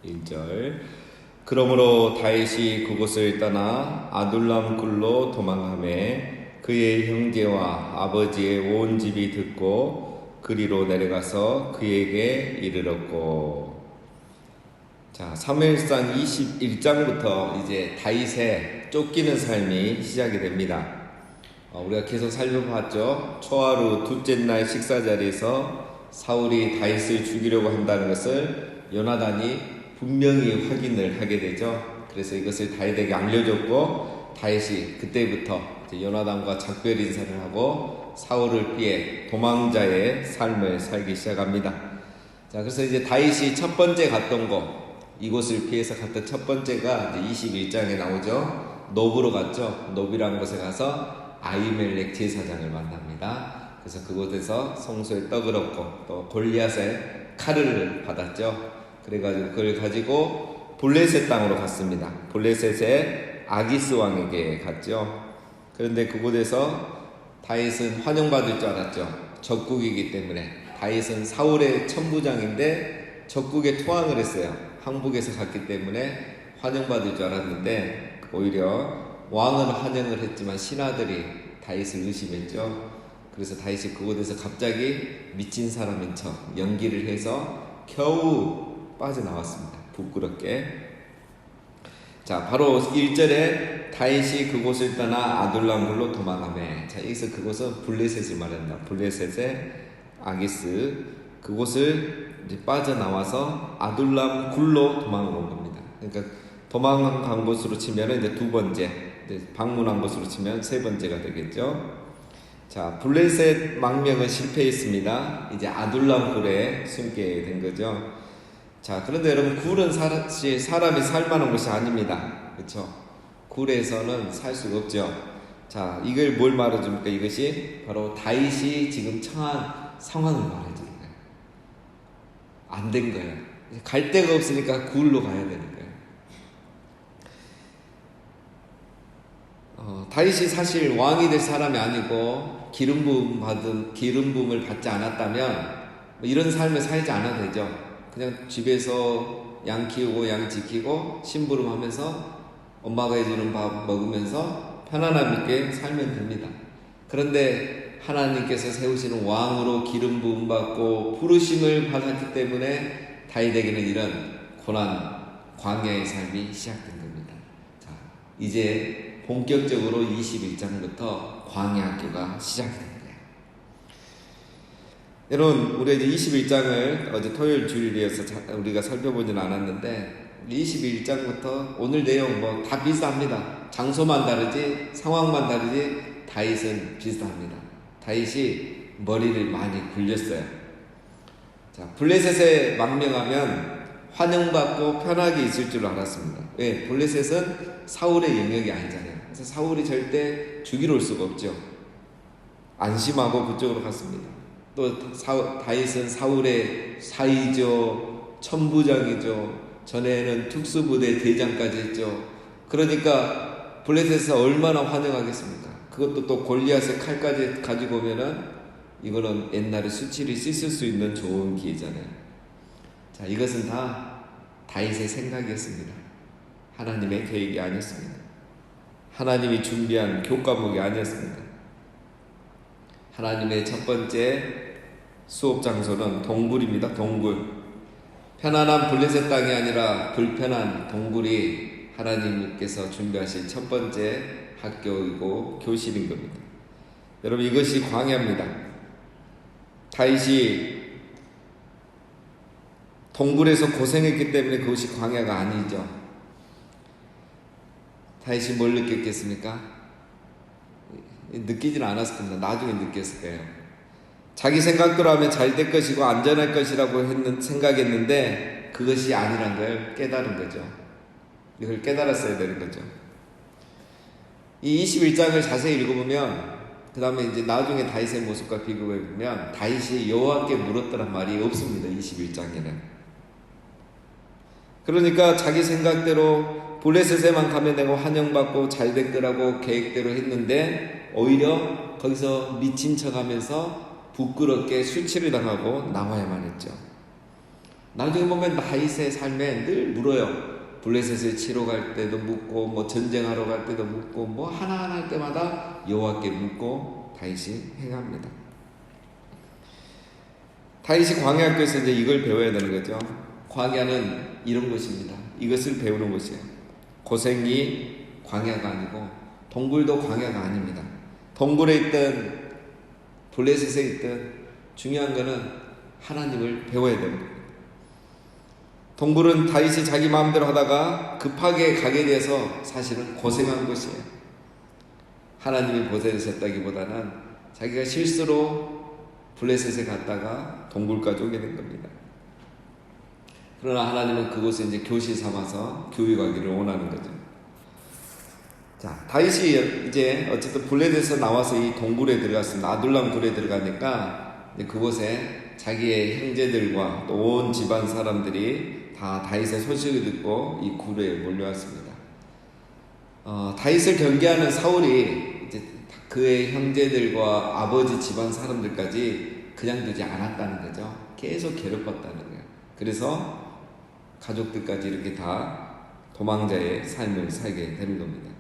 1절. 그러므로 다윗이 그곳을 떠나 아둘람 굴로 도망하매 그의 형제와 아버지의 온 집이 듣고 그리로 내려가서 그에게 이르렀고. 자, 사무엘상 21장부터 이제 다윗의 쫓기는 삶이 시작이 됩니다. 우리가 계속 살펴봤죠. 초하루 둘째 날 식사 자리에서 사울이 다윗을 죽이려고 한다는 것을 요나단이 분명히 확인을 하게 되죠. 그래서 이것을 다윗에게 알려줬고, 다윗이 그때부터 요나단과 작별 인사를 하고 사울을 피해 도망자의 삶을 살기 시작합니다. 자, 그래서 이제 다윗이 첫 번째 갔던 곳, 이곳을 피해서 갔던 첫 번째가 이제 21장에 나오죠. 노브로 갔죠. 노브라는 곳에 가서 아히멜렉 제사장을 만납니다. 그래서 그곳에서 성소에 떡을 얻고 또 골리앗의 칼을 받았죠. 그래가지고 그걸 가지고 블레셋 땅으로 갔습니다. 블레셋의 아기스 왕에게 갔죠. 그런데 그곳에서 다윗은 환영받을 줄 알았죠. 적국이기 때문에. 다윗은 사울의 천부장인데 적국에 투항을 했어요. 항복에서 갔기 때문에 환영받을 줄 알았는데 오히려 왕은 환영을 했지만 신하들이 다윗을 의심했죠. 그래서 다윗이 그곳에서 갑자기 미친 사람인 척 연기를 해서 겨우 빠져나왔습니다. 부끄럽게. 자, 바로 1절에 다윗이 그곳을 떠나 아둘람굴로 도망하매. 자, 여기서 그곳은 블레셋을 말한다. 블레셋의 아기스, 그곳을 이제 빠져나와서 아둘람 굴로 도망온 겁니다. 그러니까 도망간 곳으로 치면 이제 두 번째, 방문한 곳으로 치면 세 번째가 되겠죠. 자, 블레셋 망명은 실패했습니다. 이제 아둘람 굴에 숨게 된 거죠. 자, 그런데 여러분, 굴은 사람이 살 만한 곳이 아닙니다. 그렇죠? 굴에서는 살 수가 없죠. 자, 이걸 뭘 말해줍니까? 이것이 바로 다윗이 지금 처한 상황을 말해줍니다. 안 된 거예요. 갈 데가 없으니까 굴로 가야 되는 거예요. 다윗이 사실 왕이 될 사람이 아니고 기름 부음을 받지 않았다면 뭐 이런 삶을 살지 않아도 되죠. 그냥 집에서 양 키우고 양 지키고 심부름하면서 엄마가 해주는 밥 먹으면서 편안함 있게 살면 됩니다. 그런데 하나님께서 세우시는 왕으로 기름 부음 받고 부르심을 받았기 때문에 다윗에게는 이런 고난, 광야의 삶이 시작된 겁니다. 자, 이제 본격적으로 21장부터 광야 학교가 시작이 됩니다. 여러분, 우리 이제 21장을 어제 토요일 주일이어서 우리가 살펴보지는 않았는데 21장부터 오늘 내용 뭐 다 비슷합니다. 장소만 다르지 상황만 다르지 다윗은 비슷합니다. 다윗이 머리를 많이 굴렸어요. 자, 블레셋에 망명하면 환영받고 편하게 있을 줄 알았습니다. 왜? 블레셋은 사울의 영역이 아니잖아요. 그래서 사울이 절대 죽이러 올 수가 없죠. 안심하고 그쪽으로 갔습니다. 또 다윗은 사울의 사이죠, 천부장이죠. 전에는 특수부대 대장까지 했죠. 그러니까 블레셋에서 얼마나 환영하겠습니까? 그것도 또 골리앗의 칼까지 가지고 오면은 이거는 옛날에 수치를 씻을 수 있는 좋은 기회잖아요. 자, 이것은 다 다윗의 생각이었습니다. 하나님의 계획이 아니었습니다. 하나님이 준비한 교과목이 아니었습니다. 하나님의 첫 번째 수업 장소는 동굴입니다. 동굴. 편안한 블레셋 땅이 아니라 불편한 동굴이 하나님께서 준비하신 첫 번째 학교이고 교실인 겁니다. 여러분, 이것이 광야입니다. 다윗이 동굴에서 고생했기 때문에 그것이 광야가 아니죠. 다윗이 뭘 느꼈겠습니까? 느끼지는 않았을 겁니다. 나중에 느꼈을 거예요. 자기 생각대로 하면 잘 될 것이고 안전할 것이라고 생각했는데 그것이 아니란 걸 깨달은 거죠. 이걸 깨달았어야 되는 거죠. 이 21장을 자세히 읽어보면 그 다음에 이제 나중에 다윗의 모습과 비교해보면 다윗이 여호와께 물었더란 말이 없습니다. 21장에는. 그러니까 자기 생각대로 블레셋에만 가면 되고 환영받고 잘 될 거라고 계획대로 했는데 오히려 거기서 미친 척하면서 부끄럽게 수치를 당하고 나와야만 했죠. 나중에 보면 다윗의 삶에 늘 물어요. 블레셋을 치러 갈 때도 묻고, 뭐 전쟁하러 갈 때도 묻고, 뭐 하나하나 할 때마다 여호와께 묻고 다윗이 행합니다. 다윗이 광야학교에서 이제 이걸 배워야 되는 거죠. 광야는 이런 것입니다. 이것을 배우는 것이에요. 고생이 광야가 아니고 동굴도 광야가 아닙니다. 동굴에 있든 블레셋에 있든 중요한 거는 하나님을 배워야 됩니다. 동굴은 다윗이 자기 마음대로 하다가 급하게 가게 돼서 사실은 고생한 것이에요. 하나님이 보내셨다기보다는 자기가 실수로 블레셋에 갔다가 동굴까지 오게 된 겁니다. 그러나 하나님은 그곳에 이제 교시 삼아서 교육하기를 원하는 거죠. 자, 다윗이 이제 어쨌든 블레셋에서 나와서 이 동굴에 들어갔습니다. 아둘람 굴에 들어가니까 이제 그곳에 자기의 형제들과 또 온 집안 사람들이 다 다윗의 소식을 듣고 이 굴에 몰려왔습니다. 다윗을 경계하는 사울이 이제 그의 형제들과 아버지 집안 사람들까지 그냥 두지 않았다는 거죠. 계속 괴롭혔다는 거예요. 그래서 가족들까지 이렇게 다 도망자의 삶을 살게 되는 겁니다.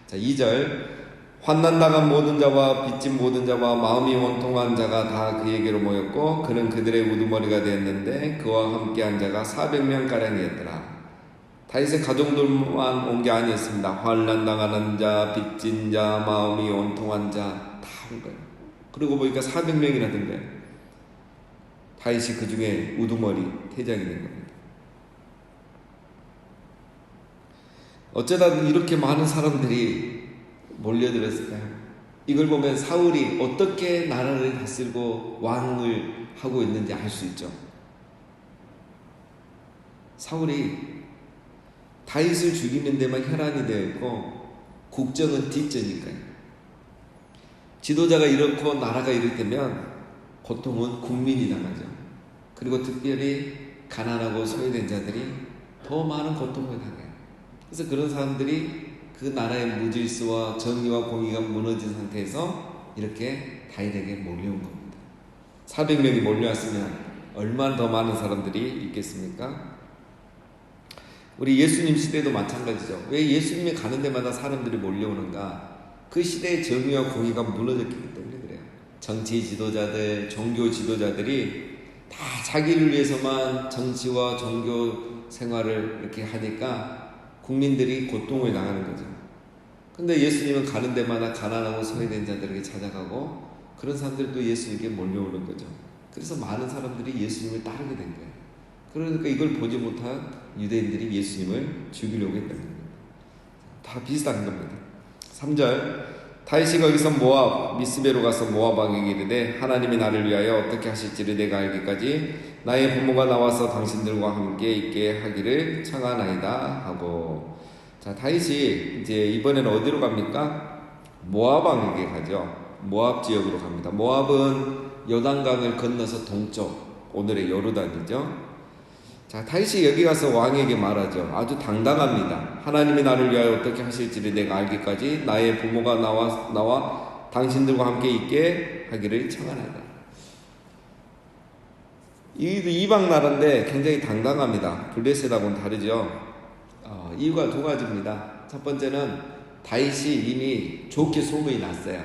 자, 2절. 환난당한 모든 자와 빚진 모든 자와 마음이 원통한 자가 다 그에게로 모였고 그는 그들의 우두머리가 되었는데 그와 함께한 자가 400명가량이었더라. 다윗의 가족들만 온 게 아니었습니다. 환난당하는 자, 빚진 자, 마음이 원통한 자 다 온 거예요. 그리고 보니까 400명이나 된 거예요. 다윗이 그 중에 우두머리 대장이 된 겁니다. 어쩌다 이렇게 많은 사람들이 몰려들었을까요? 이걸 보면 사울이 어떻게 나라를 다스리고 왕을 하고 있는지 알 수 있죠. 사울이 다윗을 죽이는 데만 혈안이 되어 있고 국정은 뒷전일까요? 지도자가 이렇고 나라가 이럴 때면 고통은 국민이 당하죠. 그리고 특별히 가난하고 소외된 자들이 더 많은 고통을 당해요. 그래서 그런 사람들이 그 나라의 무질서와 정의와 공의가 무너진 상태에서 이렇게 다윗에게 몰려온 겁니다. 400명이 몰려왔으면 얼마나 더 많은 사람들이 있겠습니까? 우리 예수님 시대도 마찬가지죠. 왜 예수님이 가는 데마다 사람들이 몰려오는가? 그 시대의 정의와 공의가 무너졌기 때문에 그래요. 정치 지도자들, 종교 지도자들이 다 자기를 위해서만 정치와 종교 생활을 이렇게 하니까 국민들이 고통을 당하는 거죠. 근데 예수님은 가는 데마다 가난하고 소외된 자들에게 찾아가고 그런 사람들도 예수님께 몰려오는 거죠. 그래서 많은 사람들이 예수님을 따르게 된 거예요. 그러니까 이걸 보지 못한 유대인들이 예수님을 죽이려고 했던 겁니다. 다 비슷한 겁니다. 3절. 다윗이 거기서 모압 미스베로 가서 모압 왕에게 이르되 하나님이 나를 위하여 어떻게 하실지를 내가 알기까지 나의 부모가 나와서 당신들과 함께 있게 하기를 청하나이다 하고. 자, 다윗이 이제 이번에는 어디로 갑니까? 모압 왕에게 가죠. 모압 지역으로 갑니다. 모압은 요단강을 건너서 동쪽, 오늘의 요르단이죠. 자, 다윗이 여기 가서 왕에게 말하죠. 아주 당당합니다. 하나님이 나를 위하여 어떻게 하실지를 내가 알기까지 나의 부모가 나와 당신들과 함께 있게 하기를 청하나이다. 이방 나라인데 굉장히 당당합니다. 블레셋하고는 다르죠. 이유가 두 가지입니다. 첫 번째는 다윗이 이미 좋게 소문이 났어요.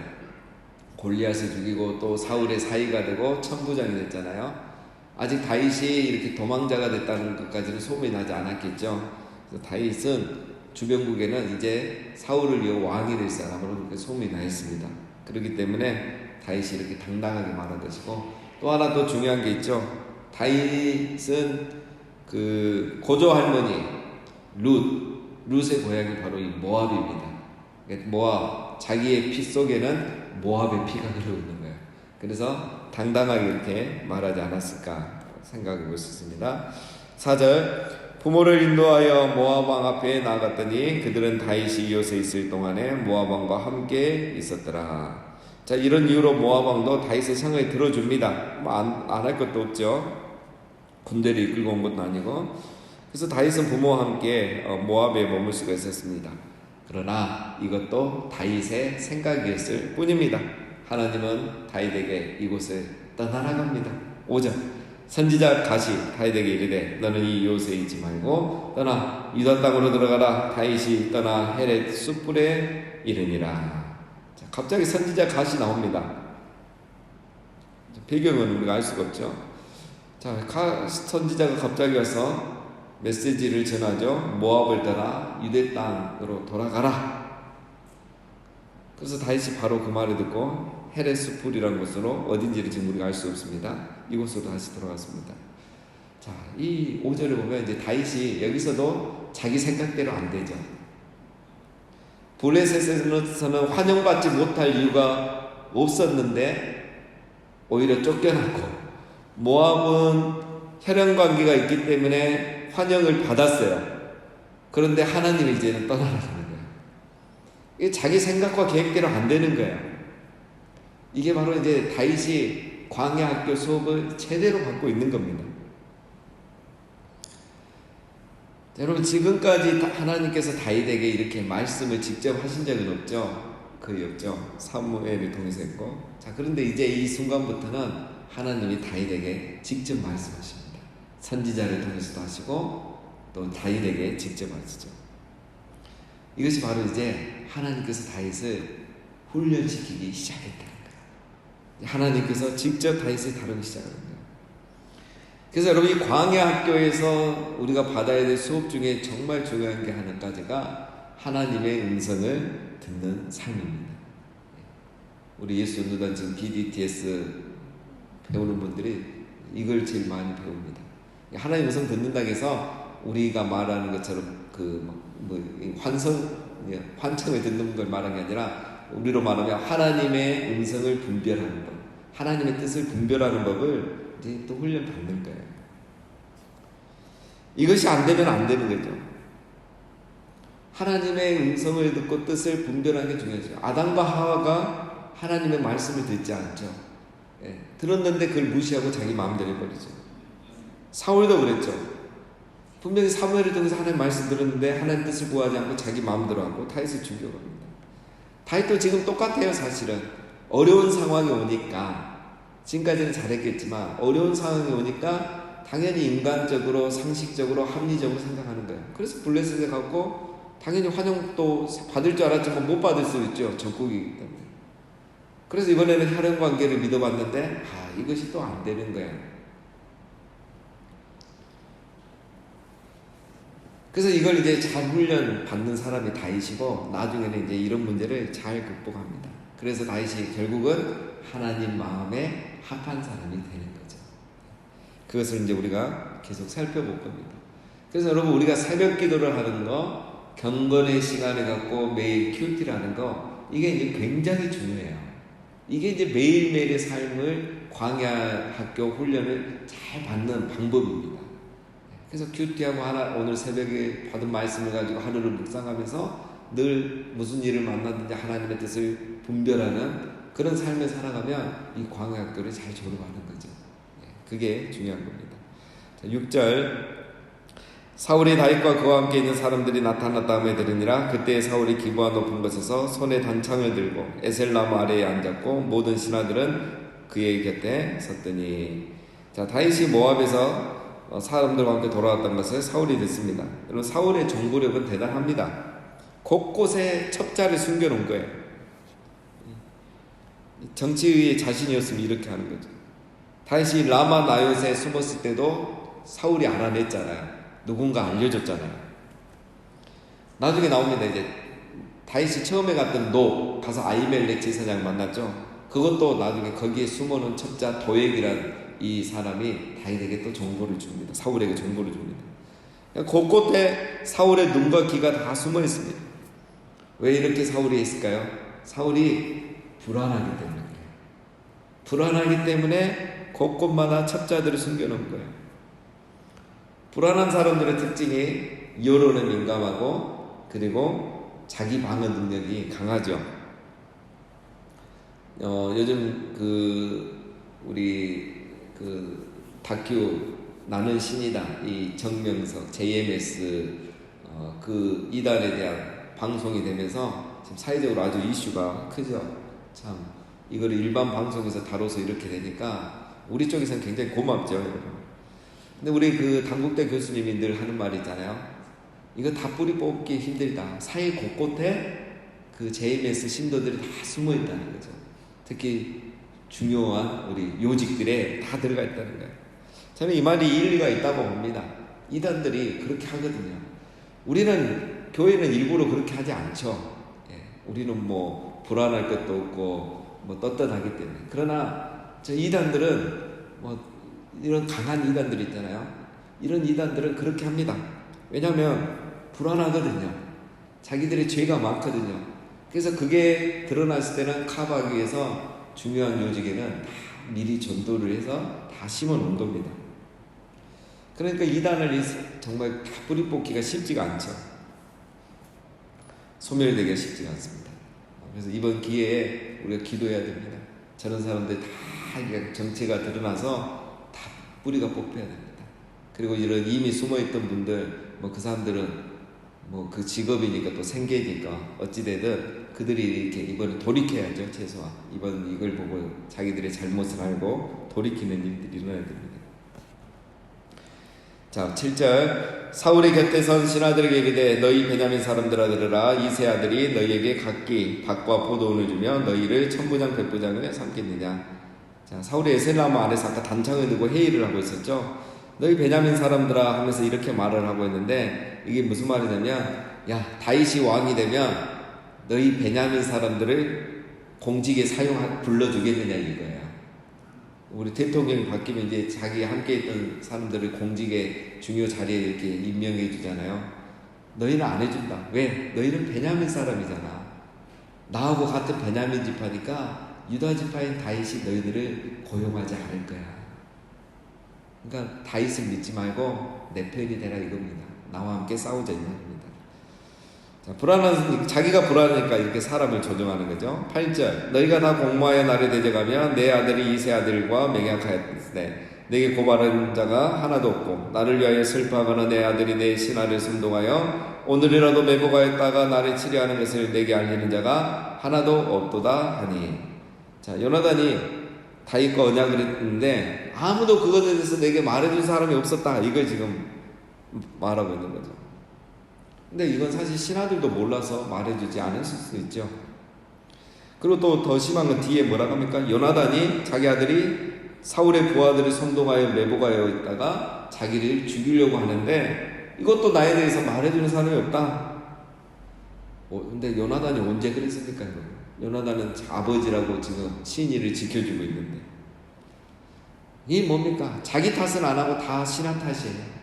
골리앗을 죽이고 또 사울의 사위가 되고 천부장이 됐잖아요. 아직 다윗이 이렇게 도망자가 됐다는 것까지는 소문이 나지 않았겠죠. 그래서 다윗은 주변국에는 이제 사울을 이어 왕이 될 사람으로 그렇게 소문이 나 있습니다. 그렇기 때문에 다윗이 이렇게 당당하게 말한 것이고, 또 하나 더 중요한 게 있죠. 다윗은 그 고조 할머니 룻의 고향이 바로 이 모압입니다. 모압, 자기의 피 속에는 모압의 피가 흐르고 있는 거예요. 그래서 당당하게 이렇게 말하지 않았을까 생각해 볼 수 있습니다. 4절. 부모를 인도하여 모압 왕 앞에 나아갔더니 그들은 다윗이 이곳에 있을 동안에 모압 왕과 함께 있었더라. 자, 이런 이유로 모압 왕도 다윗의 상을 들어줍니다. 안 할 것도 없죠. 군대를 이끌고 온 것도 아니고. 그래서 다윗은 부모와 함께 모압에 머물 수가 있었습니다. 그러나 이것도 다윗의 생각이었을 뿐입니다. 하나님은 다윗에게 이곳을 떠나라고 합니다. 5절. 선지자 가시 다윗에게 이르되 너는 이 요새에 있지 말고 떠나 유다 땅으로 들어가라. 다윗이 떠나 헤렛 숯불에 이르니라. 자, 갑자기 선지자 가시 나옵니다. 배경은 우리가 알 수가 없죠. 자, 선지자가 갑자기 와서 메시지를 전하죠. 모압을 떠나 유대 땅으로 돌아가라. 그래서 다윗이 바로 그 말을 듣고 헤렛 숯불이라는 곳으로, 어딘지를 지금 우리가 알 수 없습니다. 이곳으로 다시 돌아갔습니다. 자, 이 5절을 보면 이제 다윗이 여기서도 자기 생각대로 안 되죠. 블레셋에서는 환영받지 못할 이유가 없었는데 오히려 쫓겨났고, 모압은 혈연 관계가 있기 때문에 환영을 받았어요. 그런데 하나님이 이제는 떠나라는 거예요. 이게 자기 생각과 계획대로 안 되는 거예요. 이게 바로 이제 다윗이 광야 학교 수업을 제대로 받고 있는 겁니다. 여러분, 지금까지 하나님께서 다윗에게 이렇게 말씀을 직접 하신 적은 없죠. 거의 없죠. 사무엘을 통해서 했고. 자, 그런데 이제 이 순간부터는 하나님이 다윗에게 직접 말씀하십니다. 선지자를 통해서도 하시고 또 다윗에게 직접 하시죠. 이것이 바로 이제 하나님께서 다윗을 훈련시키기 시작했다는 거예요. 하나님께서 직접 다윗을 다루기 시작하는 거예요. 그래서 여러분, 이 광야 학교에서 우리가 받아야 될 수업 중에 정말 중요한 게 한 가지가 하나님의 음성을 듣는 삶입니다. 우리 예수 연구단 지금 BDTS 배우는 분들이 이걸 제일 많이 배웁니다. 하나님의 음성 듣는다고 해서 우리가 말하는 것처럼 환청을 듣는 걸 말하는 게 아니라, 우리로 말하면 하나님의 음성을 분별하는 법, 하나님의 뜻을 분별하는 법을 이제 또 훈련 받는 거예요. 이것이 안 되면 안 되는 거죠. 하나님의 음성을 듣고 뜻을 분별하는 게 중요하죠. 아담과 하와가 하나님의 말씀을 듣지 않죠. 들었는데 그걸 무시하고 자기 마음대로 해버리죠. 사울도 그랬죠. 분명히 사무엘을 통해서 하나님 말씀 들었는데 하나님 뜻을 구하지 않고 자기 마음대로 하고 다윗을 죽여버립니다. 다윗도 지금 똑같아요. 사실은 어려운 상황이 오니까, 지금까지는 잘했겠지만 어려운 상황이 오니까 당연히 인간적으로, 상식적으로, 합리적으로 생각하는 거예요. 그래서 블레셋에 갔고 당연히 환영도 받을 줄 알았지만 못 받을 수 있죠. 적국이기 때문에. 그래서 이번에는 혈연 관계를 믿어봤는데 이것이 또 안 되는 거예요. 그래서 이걸 이제 잘 훈련 받는 사람이 다윗이고, 나중에는 이제 이런 문제를 잘 극복합니다. 그래서 다윗이 결국은 하나님 마음에 합한 사람이 되는 거죠. 그것을 이제 우리가 계속 살펴볼 겁니다. 그래서 여러분, 우리가 새벽 기도를 하는 거, 경건의 시간을 갖고 매일 큐티를 하는 거, 이게 이제 굉장히 중요해요. 이게 이제 매일매일의 삶을, 광야 학교 훈련을 잘 받는 방법입니다. 그래서 큐티하고 오늘 새벽에 받은 말씀을 가지고 하루를 묵상하면서 늘 무슨 일을 만나든지 하나님의 뜻을 분별하는 그런 삶을 살아가면 이 광야 학교를 잘 졸업하는 거죠. 그게 중요한 겁니다. 자, 6절, 사울이 다윗과 그와 함께 있는 사람들이 나타났다함에 들으니라. 그때 사울이 기브아 높은 곳에서 손에 단창을 들고 에셀나무 아래에 앉았고 모든 신하들은 그의 곁에 섰더니. 자, 다윗이 모압에서 사람들과 함께 돌아왔다는 것을 사울이 듣습니다. 여러분, 사울의 정보력은 대단합니다. 곳곳에 첩자를 숨겨놓은 거예요. 정치의 자신이었으면 이렇게 하는 거죠. 다윗이 라마 나요스에 숨었을 때도 사울이 알아냈잖아요. 누군가 알려줬잖아요. 나중에 나옵니다. 이제 다윗이 처음에 갔던 가서 아히멜렉 제사장 만났죠. 그것도 나중에 거기에 숨어놓은 첩자 도액이라는 이 사람이 다윗에게 또 정보를 줍니다. 사울에게 정보를 줍니다. 곳곳에 사울의 눈과 귀가 다 숨어 있습니다. 왜 이렇게 사울이 했을까요? 사울이 불안하기 때문에. 불안하기 때문에 곳곳마다 첩자들을 숨겨놓은 거예요. 불안한 사람들의 특징이 여론에 민감하고, 그리고 자기 방어 능력이 강하죠. 요즘 우리 다큐 나는 신이다, 이 정명석 JMS 그 이단에 대한 방송이 되면서 지금 사회적으로 아주 이슈가 크죠. 참 이거를 일반 방송에서 다뤄서 이렇게 되니까 우리 쪽에서는 굉장히 고맙죠, 여러분. 근데 우리 그 단국대 교수님이 늘 하는 말이 있잖아요. 이거 다 뿌리 뽑기 힘들다. 사회 곳곳에 그 JMS 신도들이 다 숨어 있다는 거죠. 특히 중요한 우리 요직들에 다 들어가 있다는 거예요. 저는 이 말이 일리가 있다고 봅니다. 이단들이 그렇게 하거든요. 우리는 교회는 일부러 그렇게 하지 않죠. 예, 우리는 뭐 불안할 것도 없고 뭐 떳떳하기 때문에. 그러나 저 이단들은 뭐 이런 강한 이단들 있잖아요. 이런 이단들은 그렇게 합니다. 왜냐하면 불안하거든요. 자기들의 죄가 많거든요. 그래서 그게 드러났을 때는 커버하기 위해서 중요한 요직에는 다 미리 전도를 해서 다 심어 놓은 겁니다. 그러니까 이단을 정말 다 뿌리 뽑기가 쉽지가 않죠. 소멸되기가 쉽지가 않습니다. 그래서 이번 기회에 우리가 기도해야 됩니다. 저런 사람들 다 정체가 드러나서 다 뿌리가 뽑혀야 됩니다. 그리고 이런 이미 숨어있던 분들, 뭐 그 사람들은 뭐 그 직업이니까 또 생계니까 어찌되든 그들이 이렇게 이번에 돌이켜야죠. 최소한 이번 이걸 보고 자기들의 잘못을 알고 돌이키는 일들이 일어나야 됩니다. 자, 7절. 사울의 곁에 선 신하들에게 이르되 너희 베냐민 사람들아 들으라. 이세 아들이 너희에게 각기 밭과 포도원을 주며 너희를 천부장 백부장을 삼겠느냐. 자, 사울이 에셀나무 아래서 아까 단창을 들고 회의를 하고 있었죠. 너희 베냐민 사람들아 하면서 이렇게 말을 하고 있는데 이게 무슨 말이냐면, 야, 다윗이 왕이 되면 너희 베냐민 사람들을 공직에 불러주겠느냐 이거예요. 우리 대통령이 바뀌면 이제 자기 함께 있던 사람들을 공직에 중요 자리에 이렇게 임명해 주잖아요. 너희는 안 해준다. 왜? 너희는 베냐민 사람이잖아. 나하고 같은 베냐민 지파니까 유다 지파인 다윗이 너희들을 고용하지 않을 거야. 그러니까 다윗을 믿지 말고 내 편이 되라 이겁니다. 나와 함께 싸우자 이 말입니다. 자, 자기가 불안하니까 이렇게 사람을 조종하는 거죠. 8절. 너희가 다 공모하여 나를 대적하면 내 아들이 이세 아들과 맹약하였으되 내게 고발한 자가 하나도 없고 나를 위하여 슬퍼하거나 내 아들이 내 신하를 순동하여 오늘이라도 매복하였다가 나를 치려하는 것을 내게 알리는 자가 하나도 없도다 하니. 자, 요나단이 다윗과 언약을 했는데 아무도 그것에 대해서 내게 말해준 사람이 없었다. 이걸 지금 말하고 있는 거죠. 근데 이건 사실 신하들도 몰라서 말해주지 않았을 수 있죠. 그리고 또 더 심한 건 뒤에 뭐라고 합니까? 요나단이 자기 아들이 사울의 부하들을 선동하여 매복하여 있다가 자기를 죽이려고 하는데 이것도 나에 대해서 말해주는 사람이 없다. 근데 요나단이 언제 그랬습니까? 요나단은 아버지라고 지금 신의를 지켜주고 있는데 이게 뭡니까? 자기 탓은 안 하고 다 신하 탓이에요.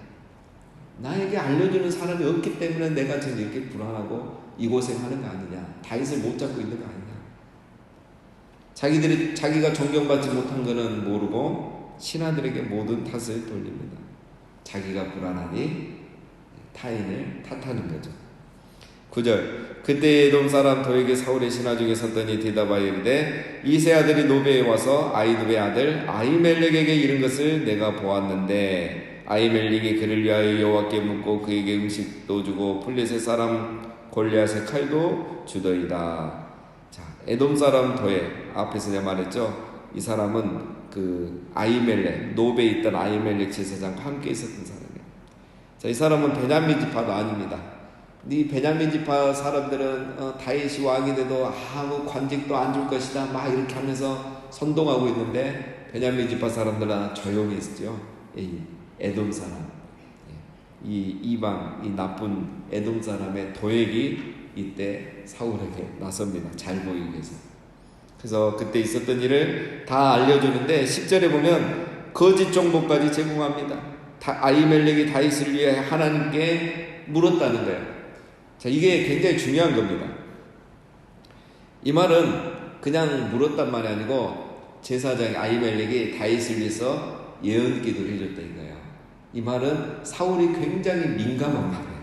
나에게 알려주는 사람이 없기 때문에 내가 지금 이렇게 불안하고 이 고생하는 거 아니냐. 다윗을 못 잡고 있는 거 아니냐. 자기가 존경받지 못한 거는 모르고 신하들에게 모든 탓을 돌립니다. 자기가 불안하니 타인을 탓하는 거죠. 9절. 그때 에돔 사람 도에게 사울의 신하 중에 섰더니 대답하여 이르되 이세 아들이 노베에 와서 아히두베의 아들 아히멜렉에게 이른 것을 내가 보았는데 아히멜렉이 그를 위하여 여호와께 묻고 그에게 음식도 주고 블레셋 사람 골리앗의 칼도 주더이다. 자, 에돔 사람 도에 앞에서 내가 말했죠. 이 사람은 그 아히멜렉 노베에 있던 아히멜렉 제사장과 함께 있었던 사람이에요. 자, 이 사람은 베냐민 지파도 아닙니다. 이 베냐민 지파 사람들은 다윗이 왕이 돼도 아무 관직도 안 줄 것이다 막 이렇게 하면서 선동하고 있는데 베냐민 지파 사람들은 조용히 있었죠. 에돔 사람, 이 이방, 이 나쁜 에돔 사람의 도액이 이때 사울에게 나섭니다. 잘 보이기 위해서. 그래서 그때 있었던 일을 다 알려주는데 10절에 보면 거짓 정보까지 제공합니다. 아히멜렉이 다윗을 위해 하나님께 물었다는 거예요. 자, 이게 굉장히 중요한 겁니다. 이 말은 그냥 물었단 말이 아니고 제사장 아히멜렉이 다윗을 위해서 예언 기도를 해줬다 이거예요. 이 말은 사울이 굉장히 민감한 말이에요.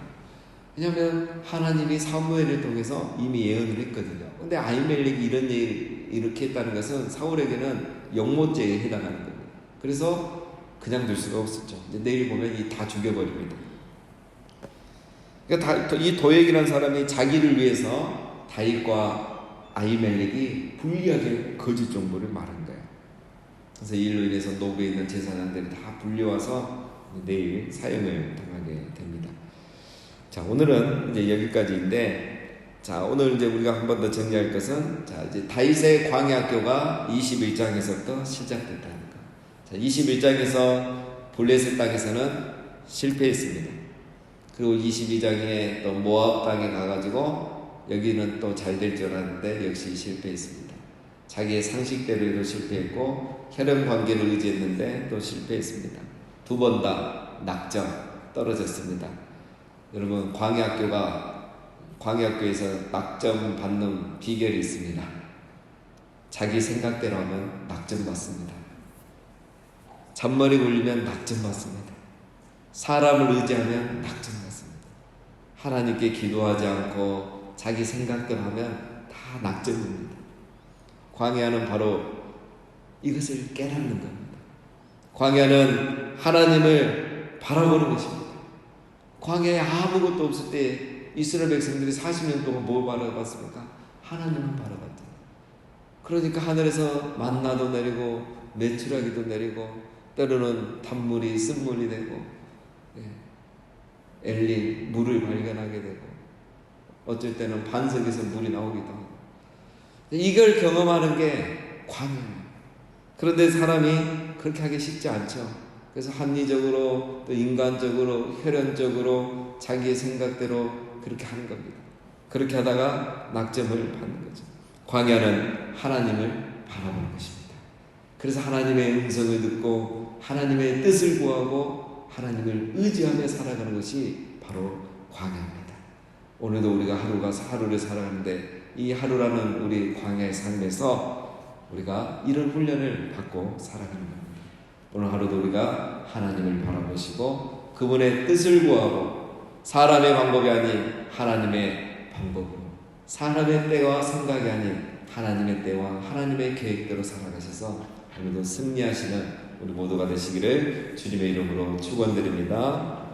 왜냐하면 하나님이 사무엘을 통해서 이미 예언을 했거든요. 근데 아히멜렉이 이런 일 이렇게 했다는 것은 사울에게는 영모죄에 해당하는 겁니다. 그래서 그냥 둘 수가 없었죠. 이제 내일 보면 다 죽여버립니다. 그러니까 이 도액이라는 사람이 자기를 위해서 다윗과 아히멜렉이 불리하게 거짓 정보를 말한 거예요. 그래서 이로 인해서 노베에 있는 제사장들이 다 불려와서 내일 사형을 당하게 됩니다. 자, 오늘은 이제 여기까지인데, 자, 오늘 이제 우리가 한 번 더 정리할 것은, 자, 이제 다윗의 광야학교가 21장에서부터 시작됐다는 거. 자, 21장에서 블레셋 땅에서는 실패했습니다. 그리고 22장에 또 모압 땅에 가가지고 여기는 또 잘 될 줄 알았는데 역시 실패했습니다. 자기의 상식대로도 실패했고 혈연 관계를 의지했는데 또 실패했습니다. 두 번 다 낙점 떨어졌습니다. 여러분, 광야학교에서 낙점 받는 비결이 있습니다. 자기 생각대로 하면 낙점 받습니다. 잔머리 굴리면 낙점 받습니다. 사람을 의지하면 낙점 받습니다. 하나님께 기도하지 않고 자기 생각대로 하면 다 낙점입니다. 광야는 바로 이것을 깨닫는 겁니다. 광야는 하나님을 바라보는 것입니다. 광야에 아무것도 없을 때 이스라엘 백성들이 40년 동안 뭘 바라봤습니까? 하나님을 바라봤죠. 그러니까 하늘에서 만나도 내리고 메추라기도 내리고 때로는 단물이 쓴물이 되고 엘린 물을 발견하게 되고 어쩔 때는 반석에서 물이 나오기도 하고 이걸 경험하는 게 광야예요. 그런데 사람이 그렇게 하기 쉽지 않죠. 그래서 합리적으로 또 인간적으로 혈연적으로 자기의 생각대로 그렇게 하는 겁니다. 그렇게 하다가 낙점을 받는 거죠. 광야는 하나님을 바라보는 것입니다. 그래서 하나님의 음성을 듣고 하나님의 뜻을 구하고 하나님을 의지하며 살아가는 것이 바로 광야입니다. 오늘도 우리가 하루를 살아가는데 이 하루라는 우리 광야의 삶에서 우리가 이런 훈련을 받고 살아가는 겁니다. 오늘 하루도 우리가 하나님을 바라보시고 그분의 뜻을 구하고 사람의 방법이 아닌 하나님의 방법으로 사람의 때와 생각이 아닌 하나님의 때와 하나님의 계획대로 살아가셔서 오늘도 승리하시는 우리 모두가 되시기를 주님의 이름으로 축원드립니다.